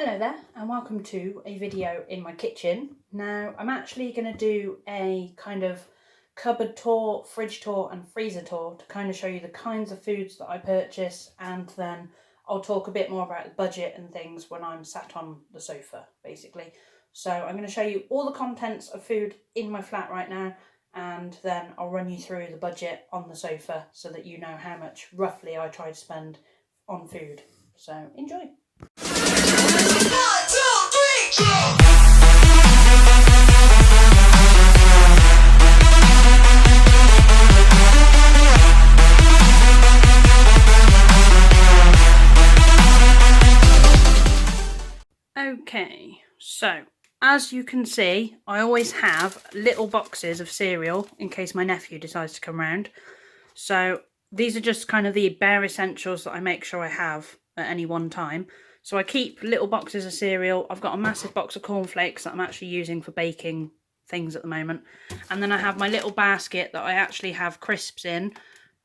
Hello there and welcome to a video in my kitchen. Now I'm actually going to do a kind of cupboard tour, fridge tour and freezer tour to kind of show you the kinds of foods that I purchase, and then I'll talk a bit more about the budget and things when I'm sat on the sofa basically. So I'm going to show you all the contents of food in my flat right now, and then I'll run you through the budget on the sofa so that you know how much roughly I try to spend on food. So enjoy! Okay, so as you can see, I always have little boxes of cereal in case my nephew decides to come round. So these are just kind of the bare essentials that I make sure I have at any one time. So I keep little boxes of cereal. I've got a massive box of cornflakes that I'm actually using for baking things at the moment. And then I have my little basket that I actually have crisps in.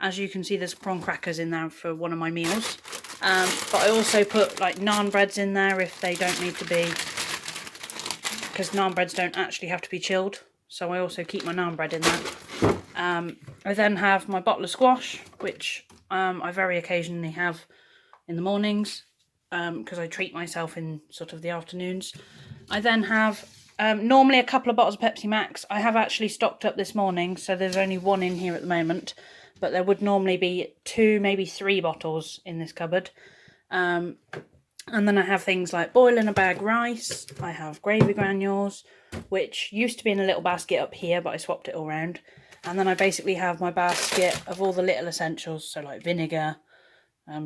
As you can see, there's prawn crackers in there for one of my meals. But I also put like naan breads in there if they don't need to be, because naan breads don't actually have to be chilled. So I also keep my naan bread in there. I then have my bottle of squash, which I very occasionally have in the mornings, because I treat myself in sort of the afternoons. I then have normally a couple of bottles of Pepsi Max. I have actually stocked up this morning, so there's only one in here at the moment, but there would normally be 2, maybe 3 bottles in this cupboard. And then I have things like boil in a bag rice. I have gravy granules, which used to be in a little basket up here, but I swapped it all around. And then I basically have my basket of all the little essentials, so like vinegar,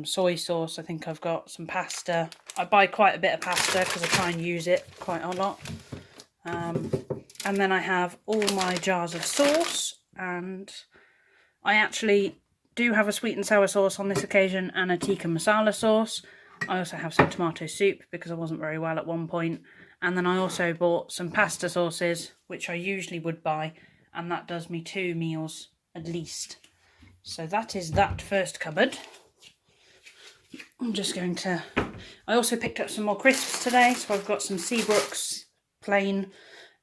soy sauce. I think I've got some pasta. I buy quite a bit of pasta because I try and use it quite a lot. And then I have all my jars of sauce, and I actually do have a sweet and sour sauce on this occasion and a tikka masala sauce. I also have some tomato soup because I wasn't very well at one point. And then I also bought some pasta sauces, which I usually would buy, and that does me 2 meals at least. So that is that first cupboard. I'm just going to... I also picked up some more crisps today, so I've got some Seabrooks plain,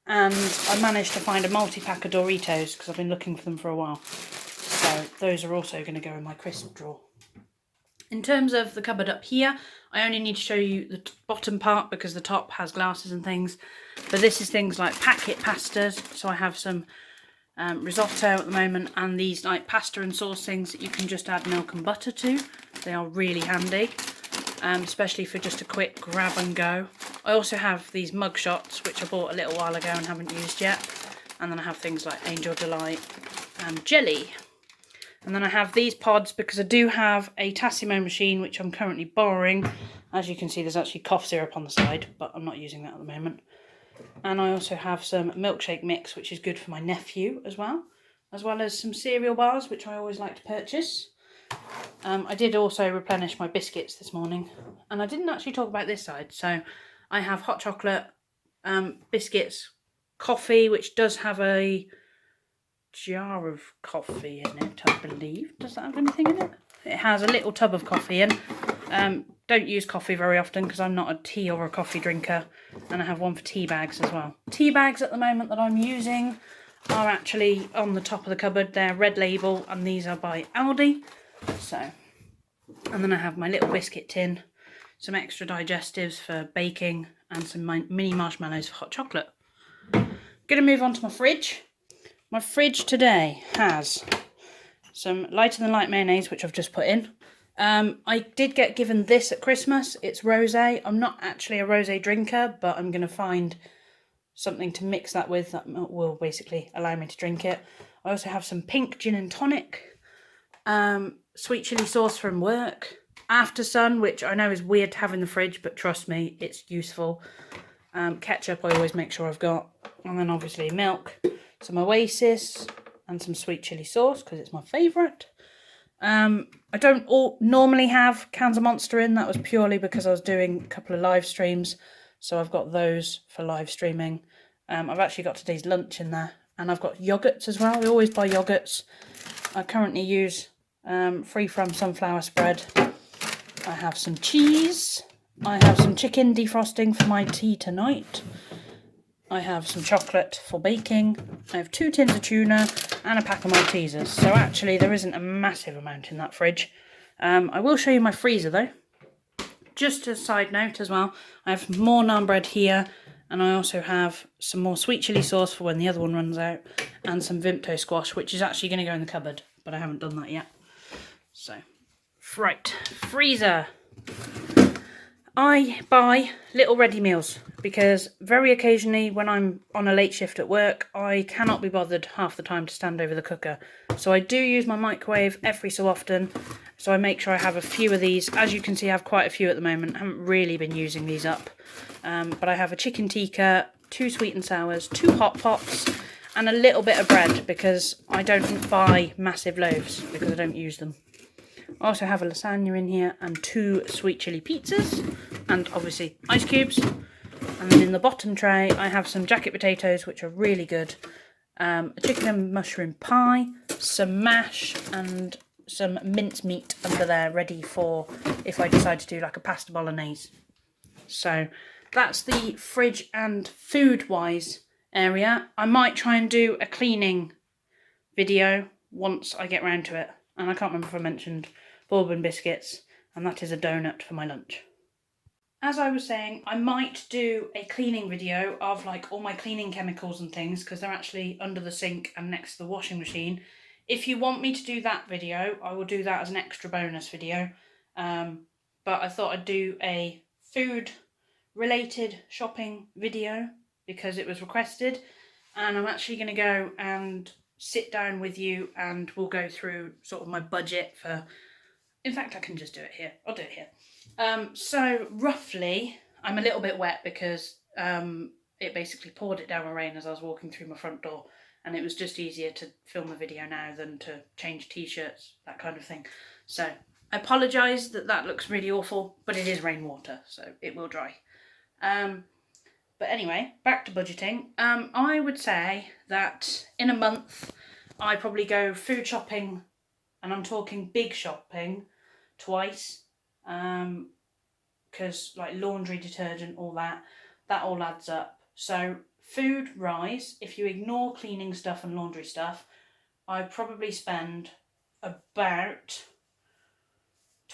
and I managed to find a multi-pack of Doritos because I've been looking for them for a while. So those are also going to go in my crisp drawer. In terms of the cupboard up here, I only need to show you the bottom part because the top has glasses and things. But this is things like packet pastas. So I have some risotto at the moment, and these like pasta and sauce things that you can just add milk and butter to. They are really handy, especially for just a quick grab and go. I also have these mug shots, which I bought a little while ago and haven't used yet. And then I have things like Angel Delight and jelly. And then I have these pods because I do have a Tassimo machine, which I'm currently borrowing. As you can see, there's actually cough syrup on the side, but I'm not using that at the moment. And I also have some milkshake mix, which is good for my nephew as well as some cereal bars, which I always like to purchase. I did also replenish my biscuits this morning, and I didn't actually talk about this side. So I have hot chocolate, biscuits, coffee, which does have a jar of coffee in it, I believe. Does that have anything in it? It has a little tub of coffee in. Don't use coffee very often because I'm not a tea or a coffee drinker. And I have one for tea bags as well. Tea bags at the moment that I'm using are actually on the top of the cupboard. They're Red Label, and these are by Aldi. So, and then I have my little biscuit tin, some extra digestives for baking, and some mini marshmallows for hot chocolate. Gonna move on to my fridge. My fridge today has some Lighter Than Light mayonnaise, which I've just put in. I did get given this at Christmas. It's rosé. I'm not actually a rosé drinker, but I'm going to find something to mix that with that will basically allow me to drink it. I also have some pink gin and tonic, sweet chilli sauce from work, After Sun, which I know is weird to have in the fridge, but trust me, it's useful. Ketchup I always make sure I've got, and then obviously milk, some Oasis, and some sweet chilli sauce because it's my favourite. I don't normally have cans of Monster in. That was purely because I was doing a couple of live streams, so I've got those for live streaming. I've actually got today's lunch in there, and I've got yogurts as well. I always buy yogurts. I currently use free from sunflower spread. I have some cheese, I have some chicken defrosting for my tea tonight. I have some chocolate for baking. I have 2 tins of tuna and a pack of Maltesers. So actually there isn't a massive amount in that fridge. I will show you my freezer though. Just a side note as well, I have more naan bread here, and I also have some more sweet chilli sauce for when the other one runs out, and some Vimto squash, which is actually going to go in the cupboard, but I haven't done that yet. So, right, freezer. I buy little ready meals because very occasionally when I'm on a late shift at work, I cannot be bothered half the time to stand over the cooker. So I do use my microwave every so often. So I make sure I have a few of these. As you can see, I have quite a few at the moment. I haven't really been using these up. But I have a chicken tikka, 2 sweet and sours, 2 hot pots, and a little bit of bread because I don't buy massive loaves because I don't use them. I also have a lasagna in here and 2 sweet chili pizzas and obviously ice cubes. And then in the bottom tray I have some jacket potatoes, which are really good, a chicken and mushroom pie, some mash and some mincemeat under there ready for if I decide to do like a pasta bolognese. So that's the fridge and food wise area. I might try and do a cleaning video once I get round to it. And I can't remember if I mentioned bourbon biscuits, and that is a donut for my lunch. As I was saying, I might do a cleaning video of like all my cleaning chemicals and things because they're actually under the sink and next to the washing machine. If you want me to do that video, I will do that as an extra bonus video. But I thought I'd do a food related shopping video because it was requested, and I'm actually going to go and sit down with you and we'll go through sort of my budget for, in fact I can just do it here, I'll do it here. So roughly, I'm a little bit wet because it basically poured it down with rain as I was walking through my front door, and it was just easier to film a video now than to change t-shirts, that kind of thing. So I apologise that that looks really awful, but it is rainwater, so it will dry. But anyway, back to budgeting. I would say that in a month, I probably go food shopping, and I'm talking big shopping, twice. Because like laundry detergent, all that all adds up. So food rise, if you ignore cleaning stuff and laundry stuff, I probably spend about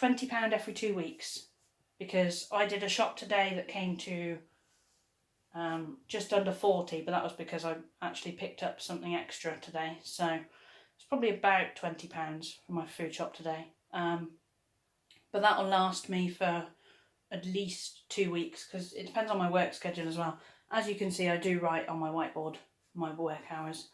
£20 every 2 weeks. Because I did a shop today that came to just under 40, but that was because I actually picked up something extra today. So it's probably about £20 for my food shop today. But that will last me for at least 2 weeks because it depends on my work schedule as well. As you can see, I do write on my whiteboard my work hours.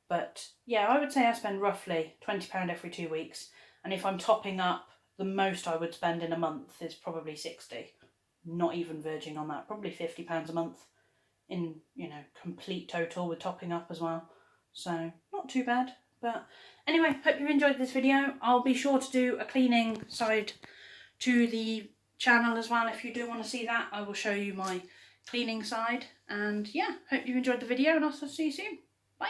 But yeah, I would say I spend roughly £20 every 2 weeks. And if I'm topping up, the most I would spend in a month is probably 60. Not even verging on that, probably £50 a month in, you know, complete total with topping up as well. So not too bad. But anyway, hope you enjoyed this video. I'll be sure to do a cleaning side to the channel as well. If you do want to see that, I will show you my cleaning side. And yeah, hope you enjoyed the video, and I'll see you soon. Bye.